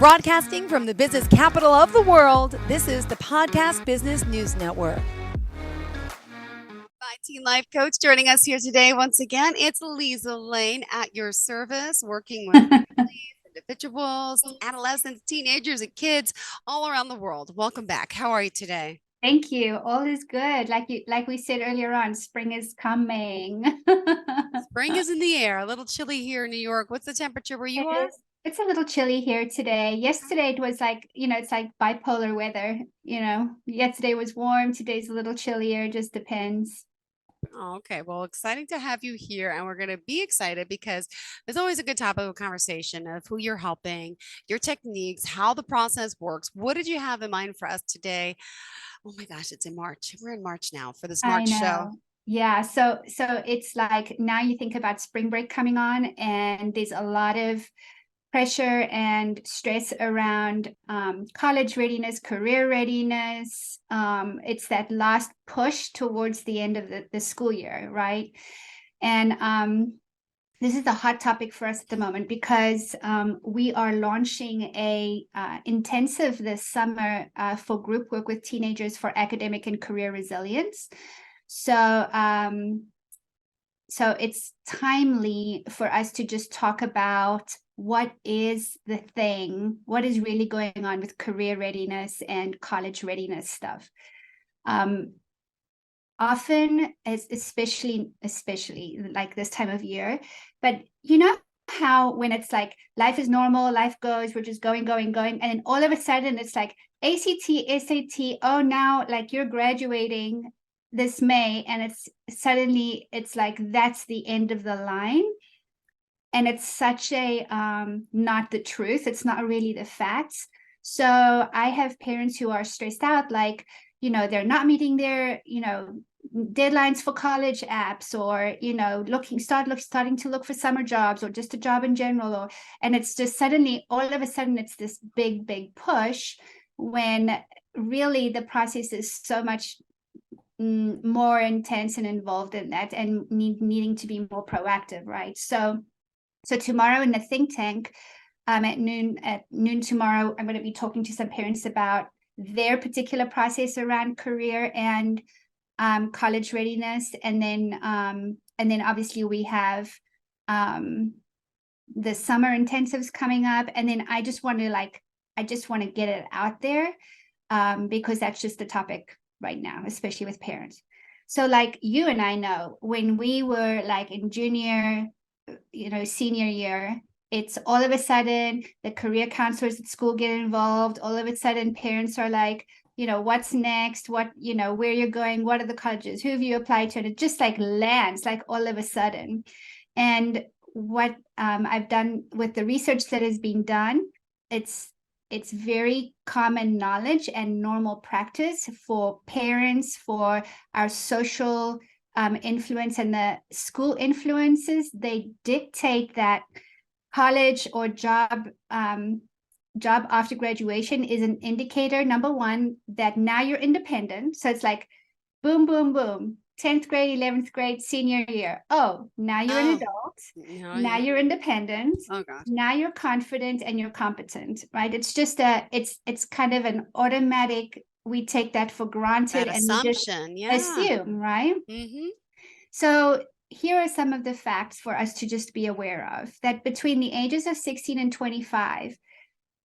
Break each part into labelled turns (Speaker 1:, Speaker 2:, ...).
Speaker 1: Broadcasting from the business capital of the world, this is the Podcast Business News Network.
Speaker 2: My teen life coach joining us here today. Once again, it's Liezel Lane at your service, working with families, individuals, adolescents, teenagers, and kids all around the world. Welcome back. How are you today?
Speaker 3: Thank you. All is good. Like we said earlier on, spring is coming.
Speaker 2: Spring is in the air. A little chilly here in New York. What's the temperature where you are?
Speaker 3: It's a little chilly here today. Yesterday it was like, it's like bipolar weather. Yesterday was warm. Today's a little chillier. Just depends.
Speaker 2: Oh, okay. Well, exciting to have you here. And we're going to be excited because there's always a good topic of conversation of who you're helping, your techniques, how the process works. What did you have in mind for us today? Oh my gosh, it's in March. We're in March now for this March show.
Speaker 3: Yeah. So it's like now you think about spring break coming on, and there's a lot of pressure and stress around college readiness, career readiness. It's that last push towards the end of the school year, right? And this is a hot topic for us at the moment because we are launching a intensive this summer for group work with teenagers for academic and career resilience. So it's timely for us to just talk about what is really going on with career readiness and college readiness stuff. Often, especially like this time of year, but you know how when it's like life is normal, life goes, we're just going, and then all of a sudden it's like ACT, SAT, oh, now like you're graduating this May, and it's like that's the end of the line. And it's such a not the truth. It's not really the facts. So I have parents who are stressed out, like, they're not meeting their, deadlines for college apps, or, starting to look for summer jobs or just a job in general. And it's just suddenly, all of a sudden, it's this big push when really the process is so much more intense and involved in that, and needing to be more proactive, right? So tomorrow in the think tank, at noon tomorrow, I'm going to be talking to some parents about their particular process around career and college readiness, and then obviously we have the summer intensives coming up, and then I just want to get it out there because that's just the topic right now, especially with parents. So like you and I know, when we were like in junior, senior year, it's all of a sudden the career counselors at school get involved. All of a sudden parents are like, what's next, where you're going, what are the colleges, who have you applied to, and it just like lands like all of a sudden. And what I've done with the research that is being done, it's very common knowledge and normal practice for parents, for our social influence and the school influences. They dictate that college or job after graduation is an indicator, number one, that now you're independent. So it's like boom, 10th grade, 11th grade, senior year. Oh, now you're an adult. Now you're independent.
Speaker 2: Oh gosh.
Speaker 3: Now you're confident and you're competent, right? It's just it's kind of an automatic, we take that for granted,
Speaker 2: that
Speaker 3: and
Speaker 2: assumption,
Speaker 3: we just assume, right?
Speaker 2: Mm-hmm.
Speaker 3: So here are some of the facts for us to just be aware of, that between the ages of 16 and 25,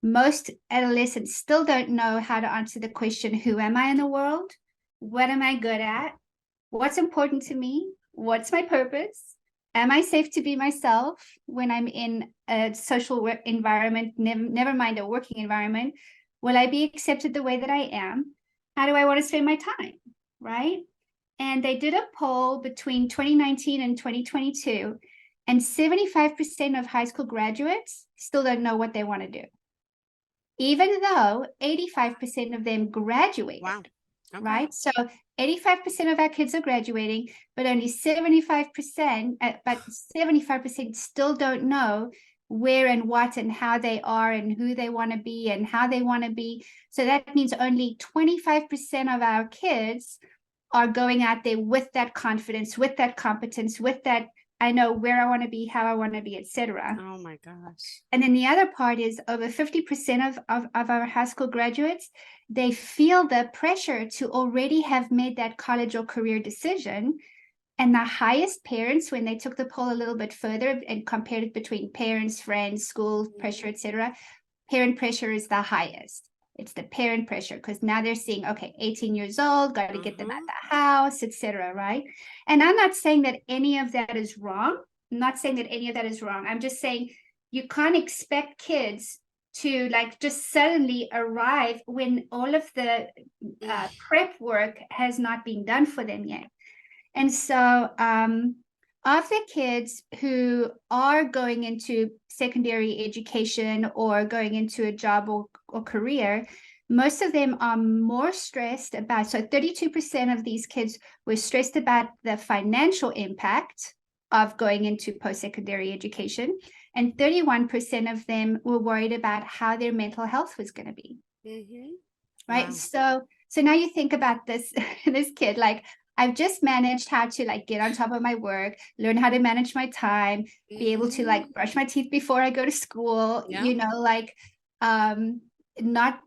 Speaker 3: most adolescents still don't know how to answer the question, who am I in the world? What am I good at? What's important to me? What's my purpose? Am I safe to be myself when I'm in a social environment, never mind a working environment? Will I be accepted the way that I am? How do I want to spend my time, right? And they did a poll between 2019 and 2022, and 75% of high school graduates still don't know what they want to do, even though 85% of them graduated.
Speaker 2: Wow. Okay.
Speaker 3: Right? So 85% of our kids are graduating, but only 75%, but 75% still don't know where and what and how they are and who they want to be and how they want to be. So that means only 25% of our kids are going out there with that confidence, with that competence, with that I know where I want to be, how I want to be, etc.
Speaker 2: Oh my gosh.
Speaker 3: And then the other part is over 50% of our high school graduates, they feel the pressure to already have made that college or career decision. And the highest parents, when they took the poll a little bit further and compared it between parents, friends, school pressure, etc., parent pressure is the highest. It's the parent pressure because now they're seeing, okay, 18 years old, got to get them at the house, etc. Right? And I'm not saying that any of that is wrong. I'm not saying that any of that is wrong. I'm just saying you can't expect kids to like just suddenly arrive when all of the prep work has not been done for them yet. And so of the kids who are going into secondary education or going into a job or career, most of them are more stressed about, so 32% of these kids were stressed about the financial impact of going into post-secondary education, and 31% of them were worried about how their mental health was going to be. Right. Wow. So now you think about this this kid, like, I've just managed how to like get on top of my work, learn how to manage my time, be able to like brush my teeth before I go to school, like not,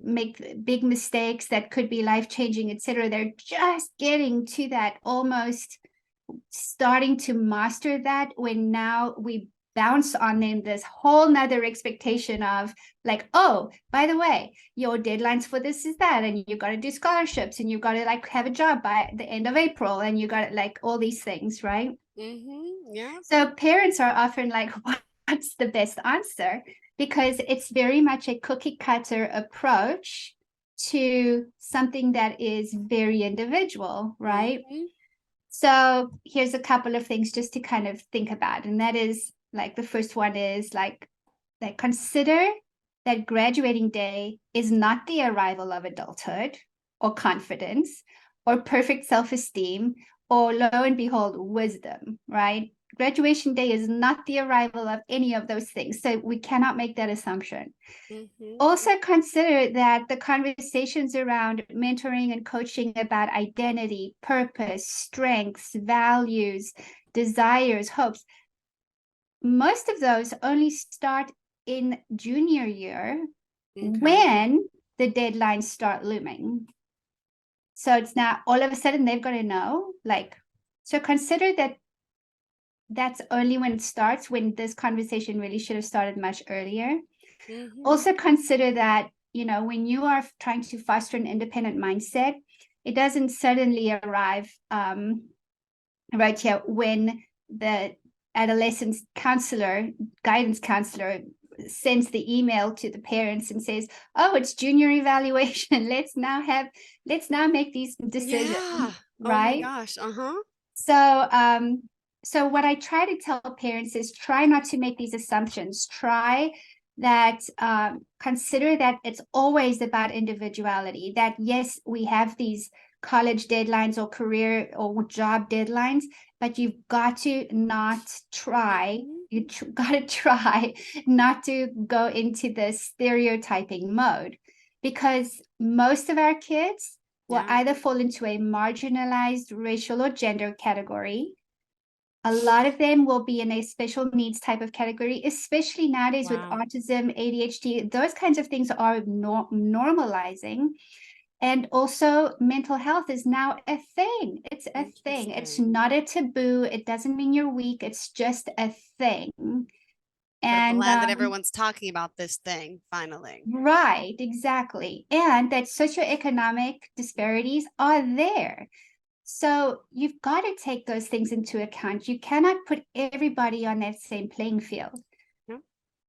Speaker 3: make big mistakes that could be life-changing, etc. They're just getting to that, almost starting to master that, when now we bounce on them this whole nother expectation of like, oh, by the way, your deadlines for this is that, and you got to do scholarships, and you got to like have a job by the end of April, and you got like all these things, right?
Speaker 2: Yeah.
Speaker 3: So parents are often like, what's the best answer? Because it's very much a cookie cutter approach to something that is very individual, right? So here's a couple of things just to kind of think about. And that is like, the first one is like consider that graduating day is not the arrival of adulthood or confidence or perfect self-esteem or, lo and behold, wisdom, right? Graduation day is not the arrival of any of those things. So we cannot make that assumption. Also consider that the conversations around mentoring and coaching about identity, purpose, strengths, values, desires, hopes, most of those only start in junior year when the deadlines start looming. So it's now all of a sudden they've got to know, like, so consider that that's only when it starts, when this conversation really should have started much earlier. Also consider that, when you are trying to foster an independent mindset, it doesn't suddenly arrive right here when the adolescence counselor, guidance counselor, sends the email to the parents and says, oh, it's junior evaluation. Let's now make these decisions.
Speaker 2: Yeah.
Speaker 3: Right?
Speaker 2: Oh my gosh.
Speaker 3: So what I try to tell parents is, try not to make these assumptions. Try that, consider that it's always about individuality, that yes, we have these college deadlines or career or job deadlines, but you've got to not try, got to try not to go into the stereotyping mode, because most of our kids will either fall into a marginalized racial or gender category. A lot of them will be in a special needs type of category, especially nowadays with autism, ADHD. Those kinds of things are normalizing. And also mental health is now a thing. It's a thing. It's not a taboo. It doesn't mean you're weak. It's just a thing.
Speaker 2: And glad that everyone's talking about this thing finally.
Speaker 3: Right, exactly. And that socioeconomic disparities are there. So you've got to take those things into account. You cannot put everybody on that same playing field.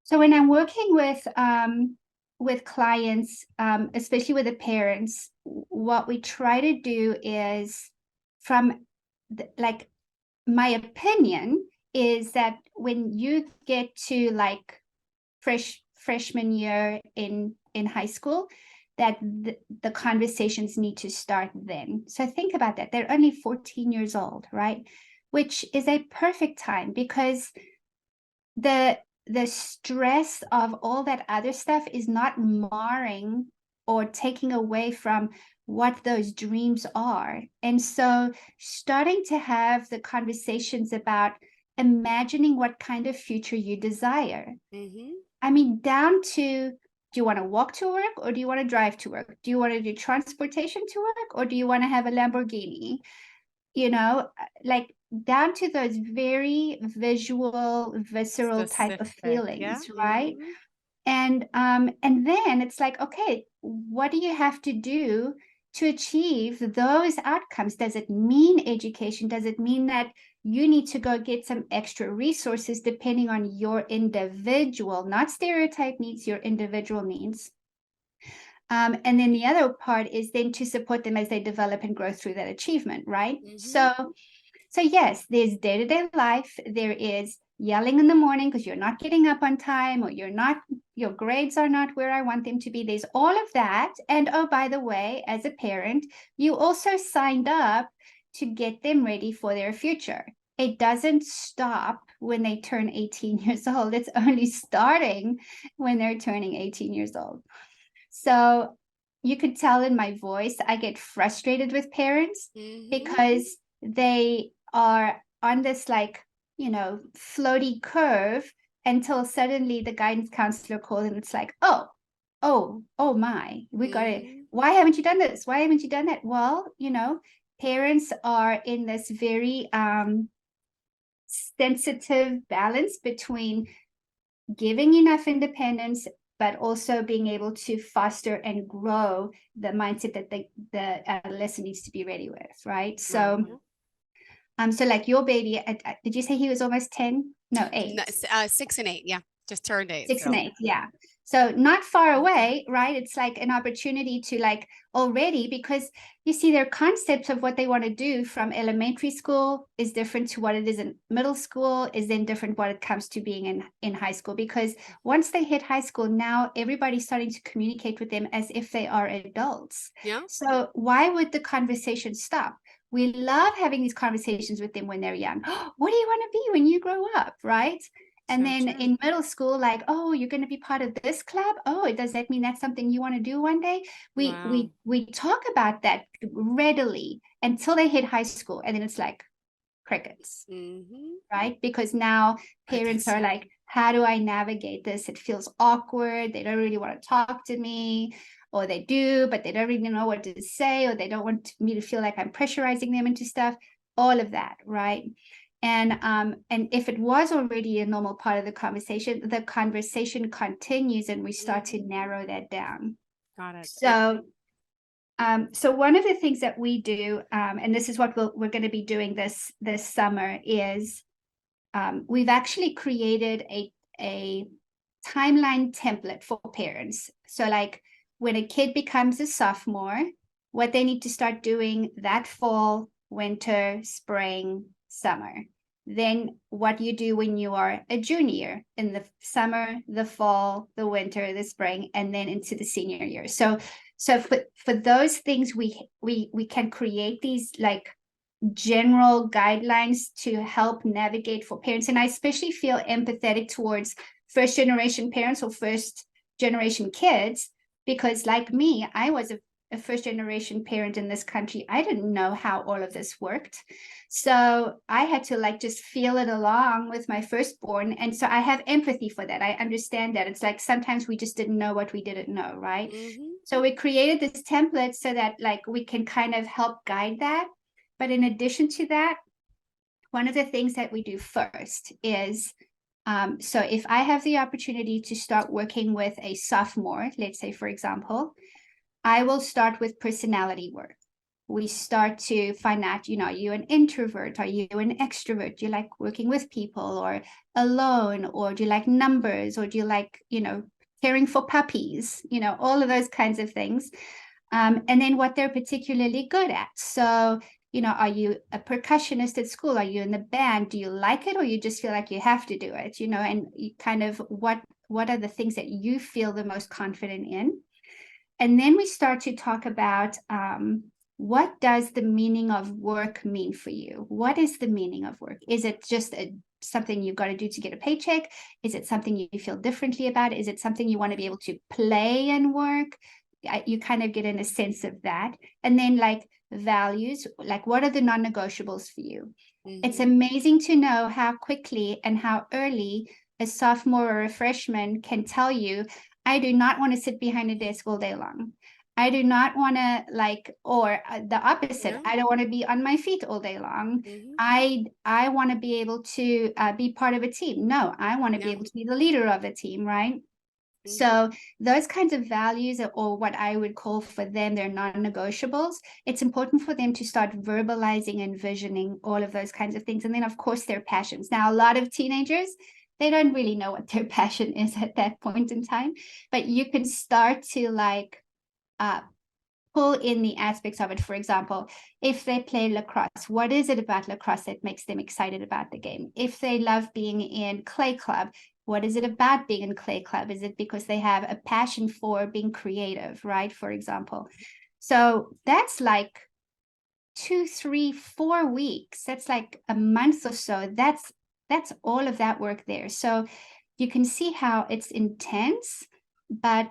Speaker 3: So when I'm working with clients, especially with the parents, what we try to do is, from like, my opinion is that when you get to like freshman year in high school, that the conversations need to start then. So think about that. They're only 14 years old, right? Which is a perfect time, because the stress of all that other stuff is not marring or taking away from what those dreams are. And so starting to have the conversations about imagining what kind of future you desire.
Speaker 2: Mm-hmm.
Speaker 3: I mean, down to, do you want to walk to work or do you want to drive to work? Do you want to do transportation to work or do you want to have a Lamborghini? You know, like down to those very visual, visceral type of
Speaker 2: Specific. Yeah.
Speaker 3: feelings, right?
Speaker 2: Mm-hmm.
Speaker 3: And then it's like, okay, what do you have to do to achieve those outcomes? Does it mean education? Does it mean that you need to go get some extra resources depending on your individual, not stereotype needs, your individual needs? And then the other part is then to support them as they develop and grow through that achievement, right?
Speaker 2: Mm-hmm.
Speaker 3: So yes, there's day-to-day life. There is yelling in the morning because you're not getting up on time, or your grades are not where I want them to be. There's all of that. And oh, by the way, as a parent, you also signed up to get them ready for their future. It doesn't stop when they turn 18 years old. It's only starting when they're turning 18 years old. So you could tell in my voice, I get frustrated with parents
Speaker 2: Mm-hmm.
Speaker 3: because they are on this like, floaty curve until suddenly the guidance counselor calls and it's like, oh my, we got it.
Speaker 2: Mm-hmm.
Speaker 3: Why haven't you done this? Why haven't you done that? Well, parents are in this very sensitive balance between giving enough independence, but also being able to foster and grow the mindset that the adolescent needs to be ready with, right? So, so like your baby, did you say he was almost 10? No, 8.
Speaker 2: 6 and 8. Yeah. Just turned 8.
Speaker 3: 6 and 8, yeah. So not far away, right? It's like an opportunity to like already, because you see their concepts of what they want to do from elementary school is different to what it is in middle school, is then different what it comes to being in high school. Because once they hit high school, now everybody's starting to communicate with them as if they are adults.
Speaker 2: Yeah.
Speaker 3: So why would the conversation stop? We love having these conversations with them when they're young. What do you want to be when you grow up, right? And
Speaker 2: So
Speaker 3: then
Speaker 2: true.
Speaker 3: in middle school, like, oh, you're going to be part of this club. Oh, does that mean that's something you want to do one day? We
Speaker 2: Wow.
Speaker 3: we talk about that readily until they hit high school, and then it's like crickets,
Speaker 2: Mm-hmm.
Speaker 3: right? Because now
Speaker 2: I think
Speaker 3: parents are
Speaker 2: so.
Speaker 3: like, how do I navigate this? It feels awkward. They don't really want to talk to me, or they do, but they don't really know what to say, or they don't want me to feel like I'm pressurizing them into stuff. All of that, right? And if it was already a normal part of the conversation continues, and we start to
Speaker 2: Mm-hmm.
Speaker 3: narrow that down.
Speaker 2: Got it.
Speaker 3: So one of the things that we do, and this is what we're going to be doing this summer, is we've actually created a timeline template for parents. So like when a kid becomes a sophomore, what they need to start doing that fall, winter, spring, summer. Then what you do when you are a junior, in the summer, the fall, the winter, the spring, and then into the senior year. So for those things, we can create these like general guidelines to help navigate for parents. And I especially feel empathetic towards first generation parents or first generation kids, because like me, I was a first generation parent in this country. I didn't know how all of this worked. So I had to like just feel it along with my firstborn. And so I have empathy for that. I understand that. It's like sometimes we just didn't know what we didn't know, right?
Speaker 2: Mm-hmm.
Speaker 3: So we created this template so that like we can kind of help guide that. But in addition to that, one of the things that we do first is, so if I have the opportunity to start working with a sophomore, let's say, for example, I will start with personality work. We start to find out, are you an introvert? Are you an extrovert? Do you like working with people or alone? Or do you like numbers? Or do you like, caring for puppies? All of those kinds of things. And then what they're particularly good at. So, are you a percussionist at school? Are you in the band? Do you like it, or you just feel like you have to do it? And you kind of what are the things that you feel the most confident in? And then we start to talk about what does the meaning of work mean for you? What is the meaning of work? Is it just something you've got to do to get a paycheck? Is it something you feel differently about? Is it something you want to be able to play and work? you kind of get in a sense of that. And then like values, like what are the non-negotiables for you? It's amazing to know how quickly and how early a sophomore or a freshman can tell you, I do not want to sit behind a desk all day long. I do not want to like, or the opposite,
Speaker 2: Yeah.
Speaker 3: I don't want to be on my feet all day long. I want to be able to be part of a team. No, I want to be
Speaker 2: Yeah.
Speaker 3: able to be the leader of a team, right?
Speaker 2: Mhm.
Speaker 3: So those kinds of values, or what I would call for them, they're non-negotiables. It's important for them to start verbalizing and visioning all of those kinds of things. And then, of course, their passions. Now, a lot of teenagers, they don't really know what their passion is at that point in time, but you can start to like pull in the aspects of it. For example, if they play lacrosse, what is it about lacrosse that makes them excited about the game? If they love being in clay club, what is it about being in clay club? Is it because they have a passion for being creative, right? For example. So that's like 2, 3, 4 weeks. That's like a month or so. That's all of that work there. So you can see how it's intense, but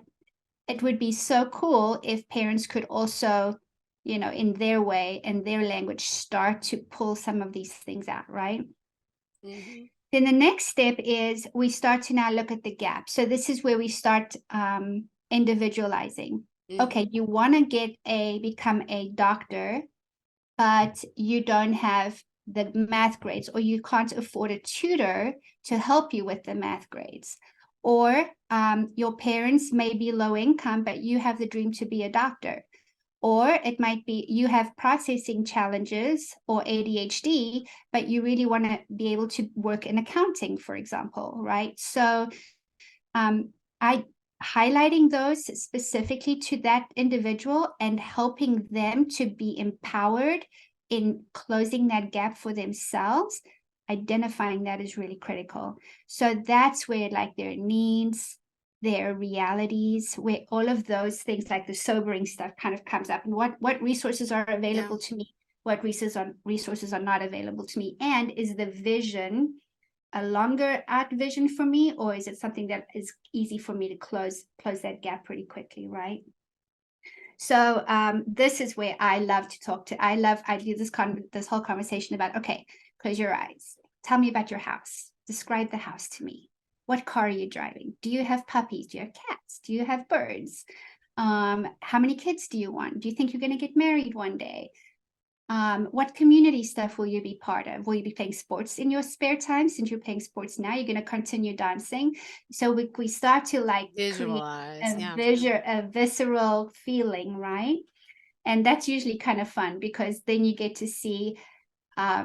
Speaker 3: it would be so cool if parents could also, in their way and their language, start to pull some of these things out, right? Then the next step is we start to now look at the gap. So this is where we start individualizing. Okay, you want to become a doctor, but you don't have the math grades, or you can't afford a tutor to help you with the math grades. Or your parents may be low income, but you have the dream to be a doctor. Or it might be you have processing challenges or ADHD, but you really want to be able to work in accounting, for example, right? So I highlighting those specifically to that individual and helping them to be empowered in closing that gap for themselves, identifying that is really critical. So that's where like their needs, their realities, where all of those things like the sobering stuff kind of comes up, and what resources are available to me, what resources are not available to me, and is the vision a longer out vision for me, or is it something that is easy for me to close that gap pretty quickly, right? So this is where I love to talk to. I do this whole conversation about, okay, close your eyes. Tell me about your house. Describe the house to me. What car are you driving? Do you have puppies? Do you have cats? Do you have birds? How many kids do you want? Do you think you're going to get married one day? What community stuff will you be part of? Will you be playing sports in your spare time? Since you're playing sports now, you're going to continue dancing. So we start to like create
Speaker 2: Visualize. Yeah.
Speaker 3: a visceral feeling, right? And that's usually kind of fun, because then you get to see how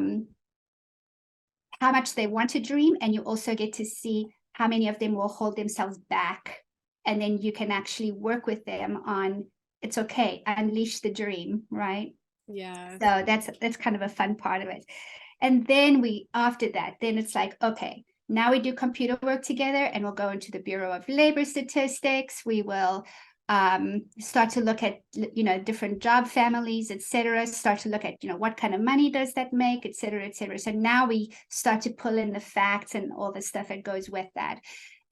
Speaker 3: much they want to dream, and you also get to see how many of them will hold themselves back. And then you can actually work with them on, it's okay, unleash the dream, right?
Speaker 2: Yeah.
Speaker 3: So that's kind of a fun part of it. And then after that, then it's like, okay, now we do computer work together, and we'll go into the Bureau of Labor Statistics. We will start to look at, different job families, et cetera, start to look at, what kind of money does that make, et cetera, et cetera. So now we start to pull in the facts and all the stuff that goes with that.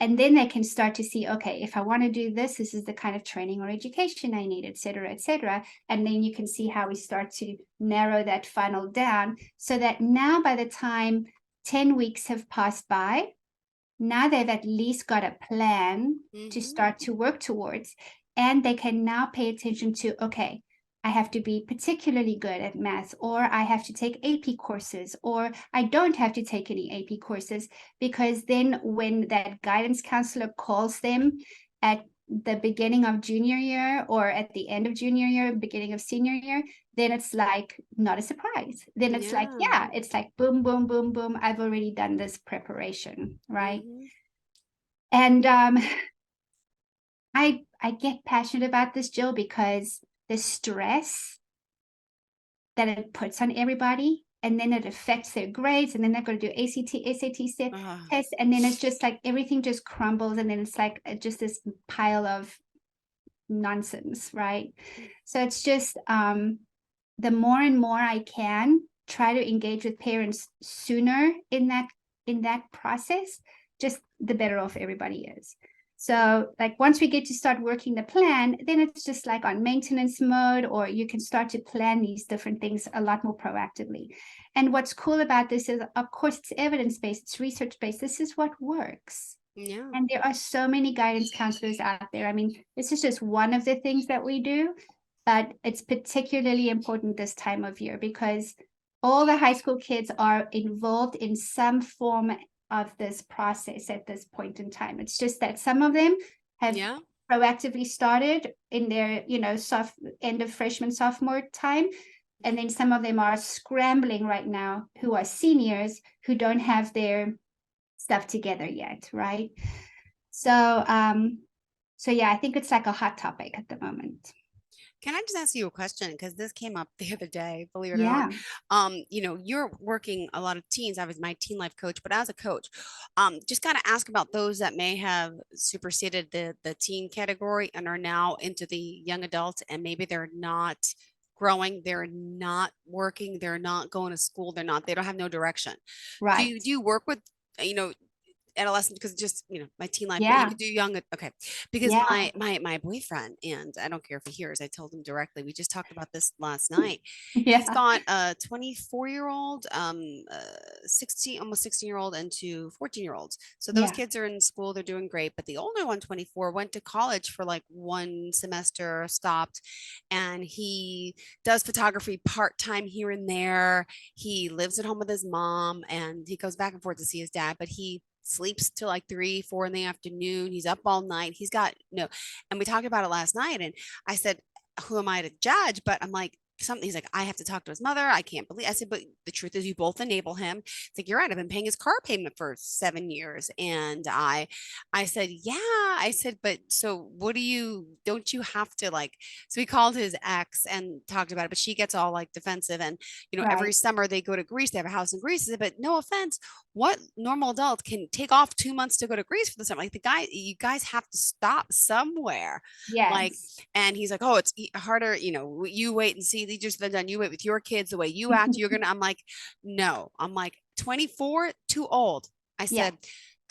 Speaker 3: And then they can start to see, okay, if I want to do this, this is the kind of training or education I need, et cetera, et cetera. And then you can see how we start to narrow that funnel down, so that now by the time 10 weeks have passed by, now they've at least got a plan to start to work towards. And they can now pay attention to, okay, I have to be particularly good at math, or I have to take AP courses, or I don't have to take any AP courses, because then when that guidance counselor calls them at the beginning of junior year, or at the end of junior year, beginning of senior year, then it's like not a surprise. Then it's like, yeah, it's like boom, boom, boom, boom. I've already done this preparation, right? And I get passionate about this, Jill, because the stress that it puts on everybody, and then it affects their grades, and then they're going to do SAT tests, and then it's just like everything just crumbles, and then it's like just this pile of nonsense, right? So it's just the more and more I can try to engage with parents sooner in that process, just the better off everybody is. So like once we get to start working the plan, then it's just like on maintenance mode, or you can start to plan these different things a lot more proactively. And what's cool about this is, of course, it's evidence-based, it's research-based. This is what works.
Speaker 2: Yeah.
Speaker 3: And there are so many guidance counselors out there. I mean, this is just one of the things that we do, but it's particularly important this time of year because all the high school kids are involved in some form of this process at this point in time. It's just that some of them have
Speaker 2: Yeah.
Speaker 3: proactively started in their, soft end of freshman, sophomore time. And then some of them are scrambling right now, who are seniors who don't have their stuff together yet, right? So yeah, I think it's like a hot topic at the moment.
Speaker 2: Can I just ask you a question? Because this came up the other day, believe it or not.
Speaker 3: Yeah.
Speaker 2: You're working a lot of teens. I was my teen life coach, but as a coach, just got to ask about those that may have superseded the teen category and are now into the young adults, and maybe they're not growing, they're not working, they're not going to school, they don't have no direction. Do
Speaker 3: Right.
Speaker 2: you work with, you know, adolescent, because just my teen life, but you
Speaker 3: Yeah.
Speaker 2: could do young. Okay, because
Speaker 3: Yeah.
Speaker 2: my boyfriend, and I don't care if he hears, I told him directly, we just talked about this last night. He's
Speaker 3: Yeah.
Speaker 2: got a 24-year-old, 16, almost 16-year-old, and two 14-year-olds. So those
Speaker 3: Yeah.
Speaker 2: kids are in school, they're doing great, but the older one, 24, went to college for like one semester, stopped, and he does photography part-time here and there. He lives at home with his mom, and he goes back and forth to see his dad, but he sleeps till like 3, 4 in the afternoon. He's up all night. He's got no, and we talked about it last night. And I said, who am I to judge? But I'm like, something. He's like, I have to talk to his mother. I can't believe. I said, but the truth is, you both enable him. It's like, you're right. I've been paying his car payment for 7 years, and I said, yeah. I said, but so what do you? Don't you have to like? So we called his ex and talked about it, but she gets all like defensive, and every
Speaker 3: Right.
Speaker 2: summer they go to Greece. They have a house in Greece. I said, but no offense, what normal adult can take off 2 months to go to Greece for the summer? Like, you guys have to stop somewhere. Like,
Speaker 3: Yes.
Speaker 2: and he's like, oh, it's harder. You wait and see. They just been done. You wait with your kids the way you act. I'm like, no, I'm like 24, too old. I
Speaker 3: Yeah.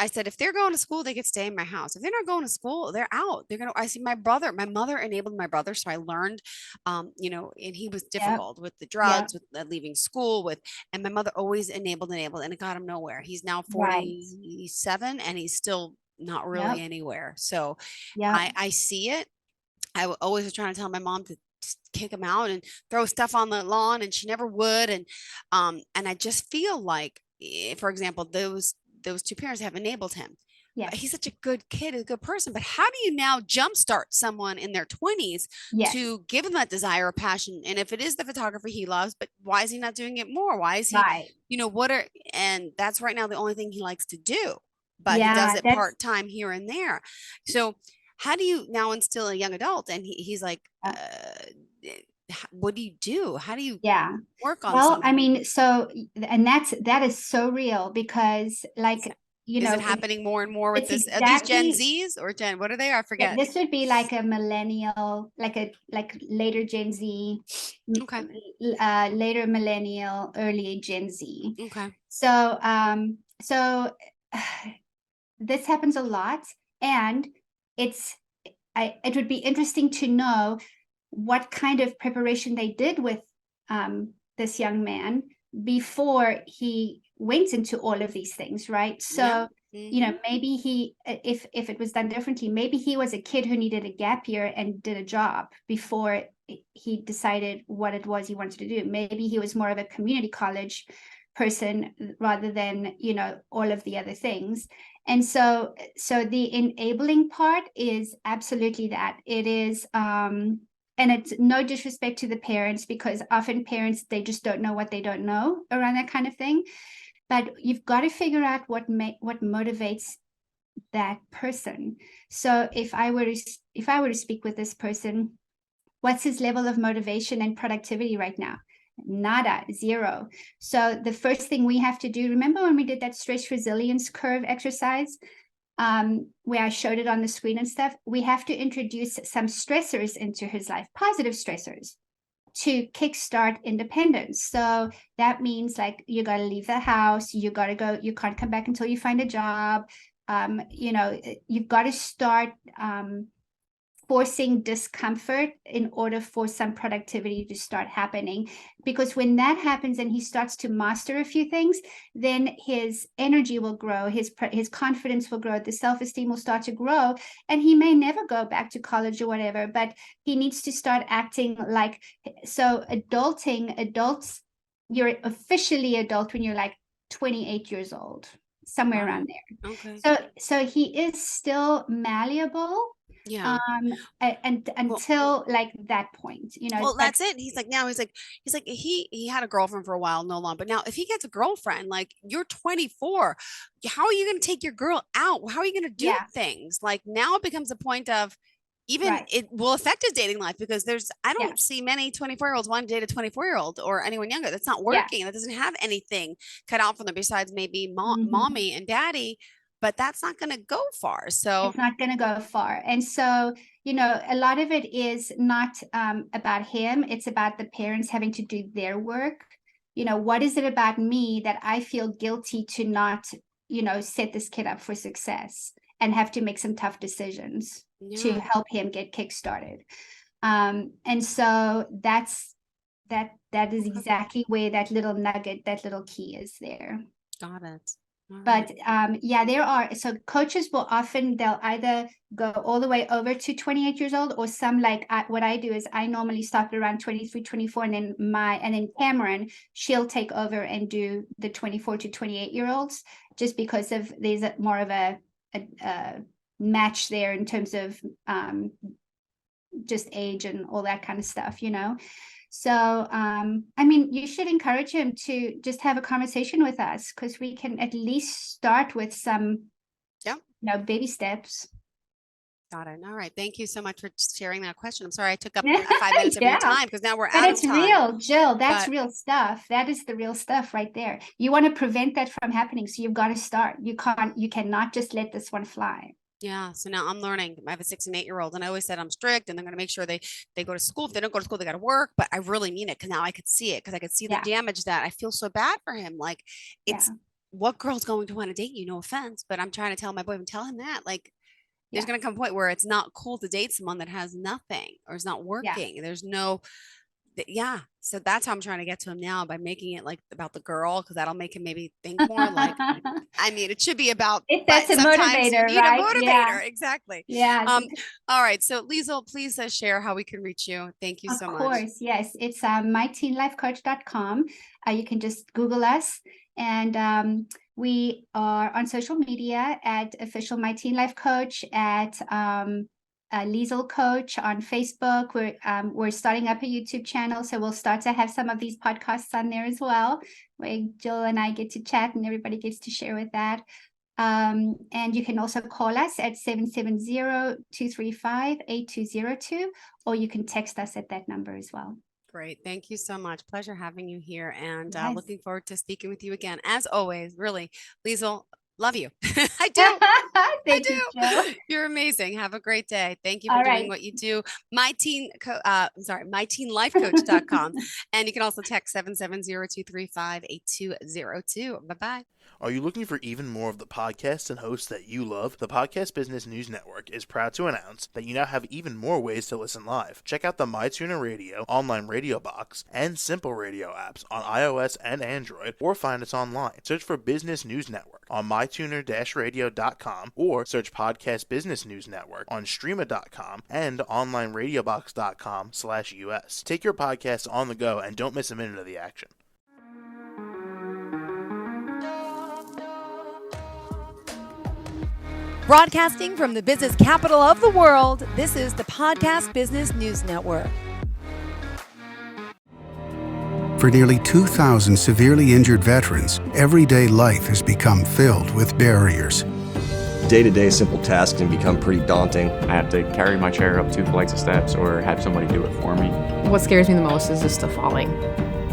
Speaker 2: said, if they're going to school, they could stay in my house. If they're not going to school, they're out. I see my brother, my mother enabled my brother. So I learned, and he was
Speaker 3: Yep.
Speaker 2: difficult with the
Speaker 3: Yep.
Speaker 2: drugs, with leaving school, and my mother always enabled, and it got him nowhere. He's now
Speaker 3: Right.
Speaker 2: 47 and he's still not really
Speaker 3: Yep.
Speaker 2: anywhere. So
Speaker 3: Yep.
Speaker 2: I see it. Always was trying to tell my mom to kick him out and throw stuff on the lawn, and she never would. And I just feel like, for example, those two parents have enabled him.
Speaker 3: Yes.
Speaker 2: He's such a good kid, a good person. But how do you now jumpstart someone in their 20s
Speaker 3: Yes.
Speaker 2: to give him that desire or passion? And if it is the photography he loves, but why is he not doing it more? Why is he,
Speaker 3: Right.
Speaker 2: and that's right now the only thing he likes to do, but he does
Speaker 3: Yeah.
Speaker 2: it
Speaker 3: That's
Speaker 2: part time here and there. So how do you now instill a young adult? And he's like, what do you do? How do you
Speaker 3: yeah.
Speaker 2: work on
Speaker 3: Well, I
Speaker 2: someone?
Speaker 3: mean, and that is so real because like,
Speaker 2: Is it happening more and more with
Speaker 3: it's
Speaker 2: this? Are these Gen
Speaker 3: exactly
Speaker 2: Zs or Gen, what are they? I
Speaker 3: yeah,
Speaker 2: forget.
Speaker 3: this would be like a millennial, like later Gen Z,
Speaker 2: Okay.
Speaker 3: later millennial, early Gen Z.
Speaker 2: Okay.
Speaker 3: So this happens a lot, and it would be interesting to know what kind of preparation they did with this young man before he went into all of these things, right?
Speaker 2: Yeah.
Speaker 3: So maybe if it was done differently, maybe he was a kid who needed a gap year and did a job before he decided what it was he wanted to do. Maybe he was more of a community college person rather than all of the other things. And so the enabling part is absolutely that. It is and it's no disrespect to the parents, because often parents, they just don't know what they don't know around that kind of thing. But you've got to figure out what motivates that person. So if I were to speak with this person, what's his level of motivation and productivity right now? Nada, zero. So the first thing we have to do, remember when we did that stress resilience curve exercise, where I showed it on the screen and stuff, we have to introduce some stressors into his life, positive stressors, to kickstart independence. So that means like you got to leave the house, you got to go, you can't come back until you find a job. you've got to start forcing discomfort in order for some productivity to start happening. Because when that happens and he starts to master a few things, then his energy will grow, his confidence will grow, the self-esteem will start to grow, and he may never go back to college or whatever, but he needs to start acting like, so adults, you're officially adult when you're like 28 years old, somewhere around there.
Speaker 2: Okay.
Speaker 3: So he is still malleable.
Speaker 2: Yeah.
Speaker 3: And until like that point,
Speaker 2: Well, that's it. He's like, he had a girlfriend for a while, no longer. But now if he gets a girlfriend, like you're 24, how are you going to take your girl out? How are you going to do things? Like now it becomes a point of even it will affect his dating life because I don't see many 24-year-olds want to date a 24-year-old or anyone younger. That's not working. That doesn't have anything cut out for them besides maybe mommy and daddy. But that's not going to go far. So
Speaker 3: it's not going to go far. And so, a lot of it is not about him. It's about the parents having to do their work. What is it about me that I feel guilty to not, set this kid up for success and have to make some tough decisions to help him get kickstarted. And so that is exactly where that little nugget, that little key is there.
Speaker 2: Got it.
Speaker 3: But there are, so coaches will often, they'll either go all the way over to 28 years old, or some what I do is I normally start around 23, 24, and then Cameron, she'll take over and do the 24 to 28-year-olds, just because there's more of a match there in terms of just age and all that kind of stuff, So, you should encourage him to just have a conversation with us, because we can at least start with some, baby steps.
Speaker 2: Got it. All right. Thank you so much for sharing that question. I'm sorry I took up 5 minutes of your time, because now we're out of time.
Speaker 3: But it's real, Jill. That's real stuff. That is the real stuff right there. You want to prevent that from happening, so you've got to start. You cannot just let this one fly.
Speaker 2: Yeah. So now I'm learning. I have a 6 and 8-year-old, and I always said I'm strict and I'm going to make sure they go to school. If they don't go to school, they got to work. But I really mean it, because now I could see it, because I could see the damage that I feel so bad for him. Like, it's what girl's going to want to date you? No offense, but I'm trying to tell my boyfriend, tell him that, like, there's going to come a point where it's not cool to date someone that has nothing or is not working. There's no, So that's how I'm trying to get to him now, by making it like about the girl, because that'll make him maybe think more like, it should be about,
Speaker 3: that's a motivator, right?
Speaker 2: A motivator.
Speaker 3: Yeah.
Speaker 2: Exactly.
Speaker 3: Yeah.
Speaker 2: All right. So Liezel, please share how we can reach you. Thank you so much. Of
Speaker 3: course. Yes. It's myteenlifecoach.com. You can just Google us, and we are on social media at official My Teen Life Coach, at Liezel Coach on Facebook. We're starting up a YouTube channel, so we'll start to have some of these podcasts on there as well, where Jill and I get to chat and everybody gets to share with that. And you can also call us at 770-235-8202, or you can text us at that number as well.
Speaker 2: Great. Thank you so much. Pleasure having you here, and looking forward to speaking with you again. As always, really, Liezel, love you. I do.
Speaker 3: Thank you, Jill.
Speaker 2: You're amazing. Have a great day. Thank you for doing what you do. myteenlifecoach.com. And you can also text 770-235-8202. Bye-bye.
Speaker 4: Are you looking for even more of the podcasts and hosts that you love? The Podcast Business News Network is proud to announce that you now have even more ways to listen live. Check out the MyTuner Radio, online radio box, and Simple Radio apps on iOS and Android, or find us online. Search for Business News Network on mytuner-radio.com, or search Podcast Business News Network on streama.com and onlineradiobox.com/US. Take your podcast on the go and don't miss a minute of the action.
Speaker 1: Broadcasting from the business capital of the world, this is the Podcast Business News Network.
Speaker 5: For nearly 2,000 severely injured veterans, everyday life has become filled with barriers.
Speaker 6: Day-to-day simple tasks can become pretty daunting.
Speaker 7: I have to carry my chair up 2 flights of steps or have somebody do it for me.
Speaker 8: What scares me the most is just the falling.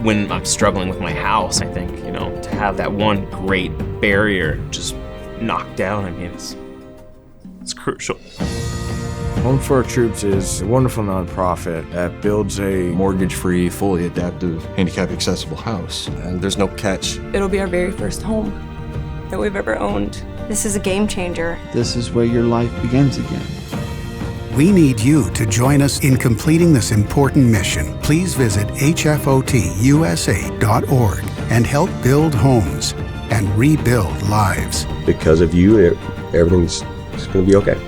Speaker 9: When I'm struggling with my house, I think, to have that one great barrier just knocked down, it's crucial.
Speaker 10: Home for Our Troops is a wonderful nonprofit that builds a
Speaker 11: mortgage-free, fully adaptive, handicap-accessible house.
Speaker 6: And there's no catch.
Speaker 12: It'll be our very first home that we've ever owned.
Speaker 8: This is a game changer.
Speaker 11: This is where your life begins again.
Speaker 5: We need you to join us in completing this important mission. Please visit hfotusa.org and help build homes and rebuild lives.
Speaker 6: Because of you, everything's going to be okay.